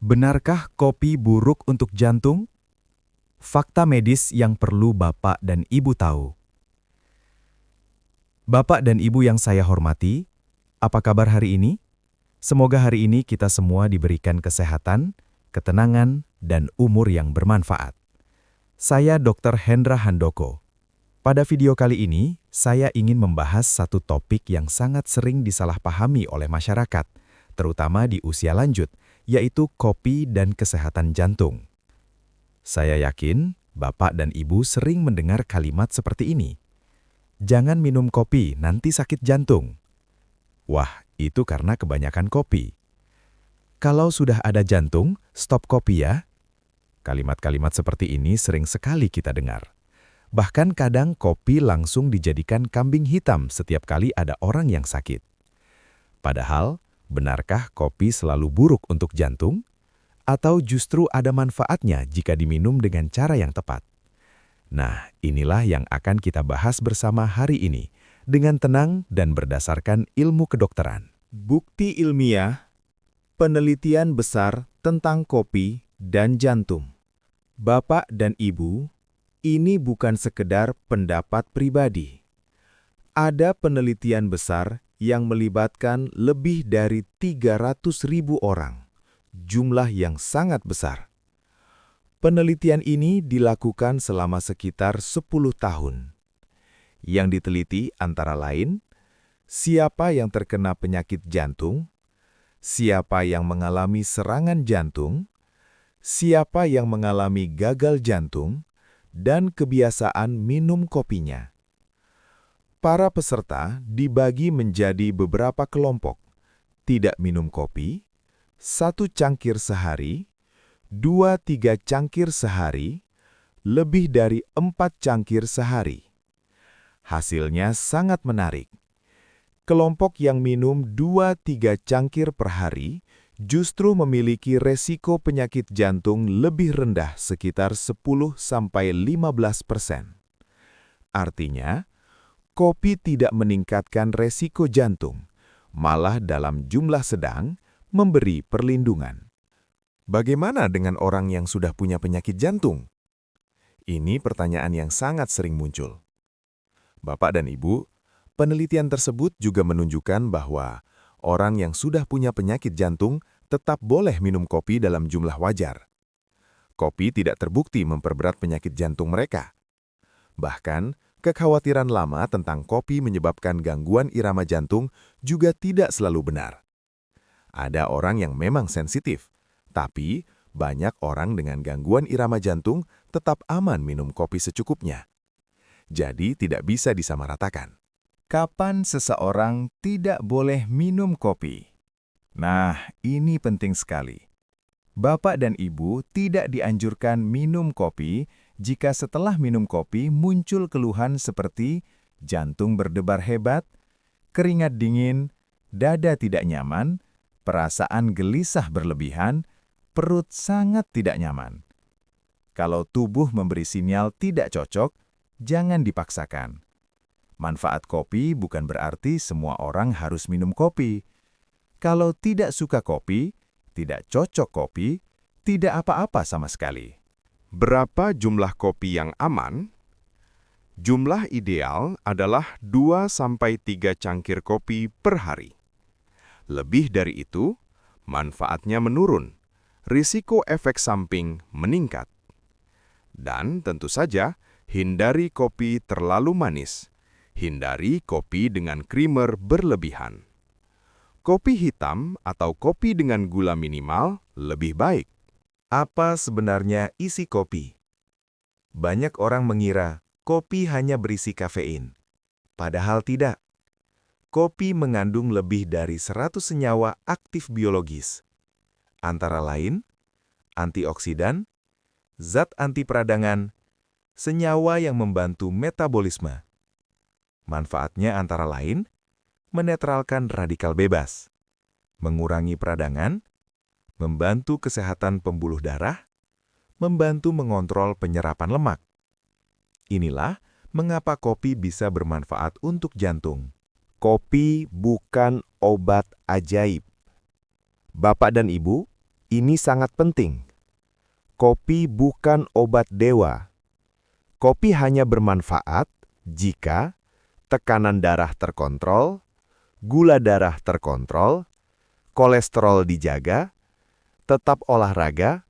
Benarkah kopi buruk untuk jantung? Fakta medis yang perlu Bapak dan Ibu tahu. Bapak dan Ibu yang saya hormati, apa kabar hari ini? Semoga hari ini kita semua diberikan kesehatan, ketenangan, dan umur yang bermanfaat. Saya Dr. Hendra Handoko. Pada video kali ini, saya ingin membahas satu topik yang sangat sering disalahpahami oleh masyarakat, terutama di usia lanjut, yaitu kopi dan kesehatan jantung. Saya yakin Bapak dan Ibu sering mendengar kalimat seperti ini. Jangan minum kopi, nanti sakit jantung. Wah, itu karena kebanyakan kopi. Kalau sudah ada jantung, stop kopi ya. Kalimat-kalimat seperti ini sering sekali kita dengar. Bahkan kadang kopi langsung dijadikan kambing hitam setiap kali ada orang yang sakit. Padahal, benarkah kopi selalu buruk untuk jantung? Atau justru ada manfaatnya jika diminum dengan cara yang tepat? Nah, inilah yang akan kita bahas bersama hari ini, dengan tenang dan berdasarkan ilmu kedokteran. Bukti ilmiah, penelitian besar tentang kopi dan jantung. Bapak dan Ibu, ini bukan sekedar pendapat pribadi. Ada penelitian besar yang melibatkan lebih dari 300.000 orang, jumlah yang sangat besar. Penelitian ini dilakukan selama sekitar 10 tahun. Yang diteliti antara lain, siapa yang terkena penyakit jantung, siapa yang mengalami serangan jantung, siapa yang mengalami gagal jantung, dan kebiasaan minum kopinya. Para peserta dibagi menjadi beberapa kelompok: tidak minum kopi, 1 cangkir sehari, 2-3 cangkir sehari, lebih dari 4 cangkir sehari. Hasilnya sangat menarik. Kelompok yang minum 2-3 cangkir per hari justru memiliki resiko penyakit jantung lebih rendah sekitar 10–15%. Artinya, kopi tidak meningkatkan resiko jantung, malah dalam jumlah sedang memberi perlindungan. Bagaimana dengan orang yang sudah punya penyakit jantung? Ini pertanyaan yang sangat sering muncul. Bapak dan Ibu, penelitian tersebut juga menunjukkan bahwa orang yang sudah punya penyakit jantung tetap boleh minum kopi dalam jumlah wajar. Kopi tidak terbukti memperberat penyakit jantung mereka. Bahkan, kekhawatiran lama tentang kopi menyebabkan gangguan irama jantung juga tidak selalu benar. Ada orang yang memang sensitif, tapi banyak orang dengan gangguan irama jantung tetap aman minum kopi secukupnya. Jadi tidak bisa disamaratakan. Kapan seseorang tidak boleh minum kopi? Nah, ini penting sekali. Bapak dan Ibu tidak dianjurkan minum kopi jika setelah minum kopi muncul keluhan seperti jantung berdebar hebat, keringat dingin, dada tidak nyaman, perasaan gelisah berlebihan, perut sangat tidak nyaman. Kalau tubuh memberi sinyal tidak cocok, jangan dipaksakan. Manfaat kopi bukan berarti semua orang harus minum kopi. Kalau tidak suka kopi, tidak cocok kopi, tidak apa-apa sama sekali. Berapa jumlah kopi yang aman? Jumlah ideal adalah 2–3 cangkir kopi per hari. Lebih dari itu, manfaatnya menurun, risiko efek samping meningkat. Dan tentu saja, hindari kopi terlalu manis. Hindari kopi dengan krimer berlebihan. Kopi hitam atau kopi dengan gula minimal lebih baik. Apa sebenarnya isi kopi? Banyak orang mengira kopi hanya berisi kafein. Padahal tidak. Kopi mengandung lebih dari 100 senyawa aktif biologis. Antara lain, antioksidan, zat anti peradangan, senyawa yang membantu metabolisme. Manfaatnya antara lain, menetralkan radikal bebas, mengurangi peradangan, membantu kesehatan pembuluh darah, membantu mengontrol penyerapan lemak. Inilah mengapa kopi bisa bermanfaat untuk jantung. Kopi bukan obat ajaib. Bapak dan Ibu, Ini sangat penting. Kopi bukan obat dewa. Kopi hanya bermanfaat jika tekanan darah terkontrol, gula darah terkontrol, kolesterol dijaga, tetap olahraga,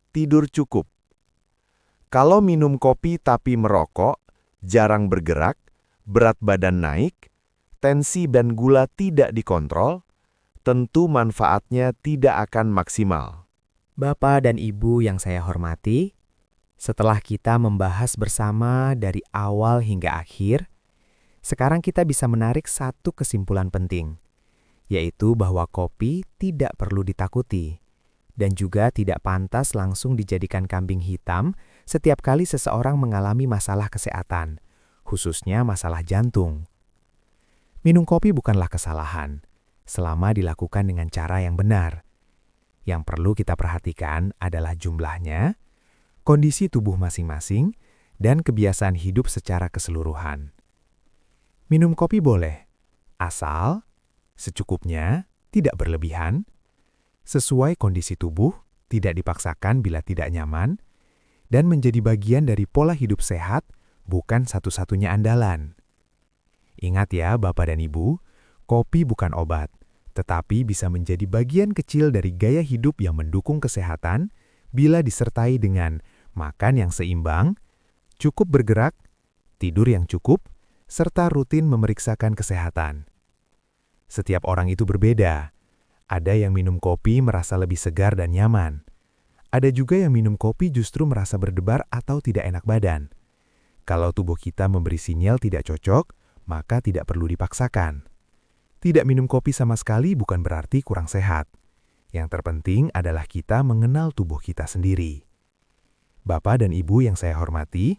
tidur cukup. Kalau minum kopi tapi merokok, jarang bergerak, berat badan naik, tensi dan gula tidak dikontrol, tentu manfaatnya tidak akan maksimal. Bapak dan Ibu yang saya hormati, setelah kita membahas bersama dari awal hingga akhir, sekarang kita bisa menarik satu kesimpulan penting, yaitu bahwa kopi tidak perlu ditakuti dan juga tidak pantas langsung dijadikan kambing hitam setiap kali seseorang mengalami masalah kesehatan, khususnya masalah jantung. Minum kopi bukanlah kesalahan, selama dilakukan dengan cara yang benar. Yang perlu kita perhatikan adalah jumlahnya, kondisi tubuh masing-masing, dan kebiasaan hidup secara keseluruhan. Minum kopi boleh, asal secukupnya, tidak berlebihan, sesuai kondisi tubuh, tidak dipaksakan bila tidak nyaman, dan menjadi bagian dari pola hidup sehat, bukan satu-satunya andalan. Ingat ya Bapak dan Ibu, kopi bukan obat, tetapi bisa menjadi bagian kecil dari gaya hidup yang mendukung kesehatan bila disertai dengan makan yang seimbang, cukup bergerak, tidur yang cukup, serta rutin memeriksakan kesehatan. Setiap orang itu berbeda. Ada yang minum kopi merasa lebih segar dan nyaman. Ada juga yang minum kopi justru merasa berdebar atau tidak enak badan. Kalau tubuh kita memberi sinyal tidak cocok, maka tidak perlu dipaksakan. Tidak minum kopi sama sekali bukan berarti kurang sehat. Yang terpenting adalah kita mengenal tubuh kita sendiri. Bapak dan Ibu yang saya hormati,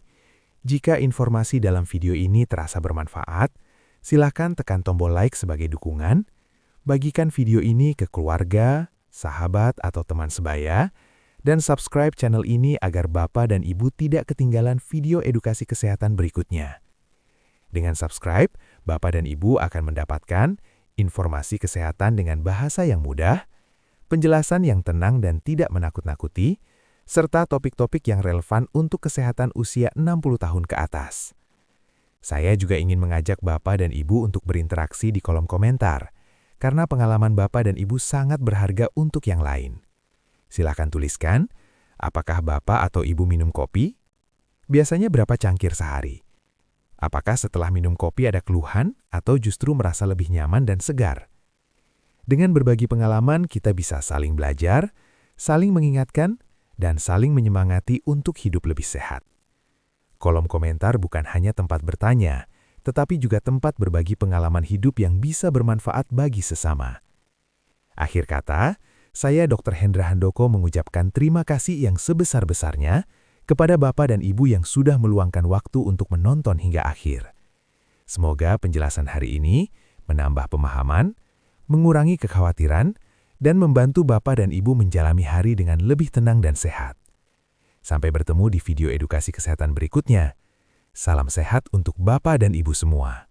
jika informasi dalam video ini terasa bermanfaat, silakan tekan tombol like sebagai dukungan, bagikan video ini ke keluarga, sahabat, atau teman sebaya, dan subscribe channel ini agar Bapak dan Ibu tidak ketinggalan video edukasi kesehatan berikutnya. Dengan subscribe, Bapak dan Ibu akan mendapatkan informasi kesehatan dengan bahasa yang mudah, penjelasan yang tenang dan tidak menakut-nakuti, serta topik-topik yang relevan untuk kesehatan usia 60 tahun ke atas. Saya juga ingin mengajak Bapak dan Ibu untuk berinteraksi di kolom komentar, karena pengalaman Bapak dan Ibu sangat berharga untuk yang lain. Silakan tuliskan, apakah Bapak atau Ibu minum kopi? Biasanya berapa cangkir sehari? Apakah setelah minum kopi ada keluhan atau justru merasa lebih nyaman dan segar? Dengan berbagi pengalaman, kita bisa saling belajar, saling mengingatkan, dan saling menyemangati untuk hidup lebih sehat. Kolom komentar bukan hanya tempat bertanya, tetapi juga tempat berbagi pengalaman hidup yang bisa bermanfaat bagi sesama. Akhir kata, saya Dr. Hendra Handoko mengucapkan terima kasih yang sebesar-besarnya kepada Bapak dan Ibu yang sudah meluangkan waktu untuk menonton hingga akhir. Semoga penjelasan hari ini menambah pemahaman, mengurangi kekhawatiran, dan membantu Bapak dan Ibu menjalani hari dengan lebih tenang dan sehat. Sampai bertemu di video edukasi kesehatan berikutnya. Salam sehat untuk Bapak dan Ibu semua.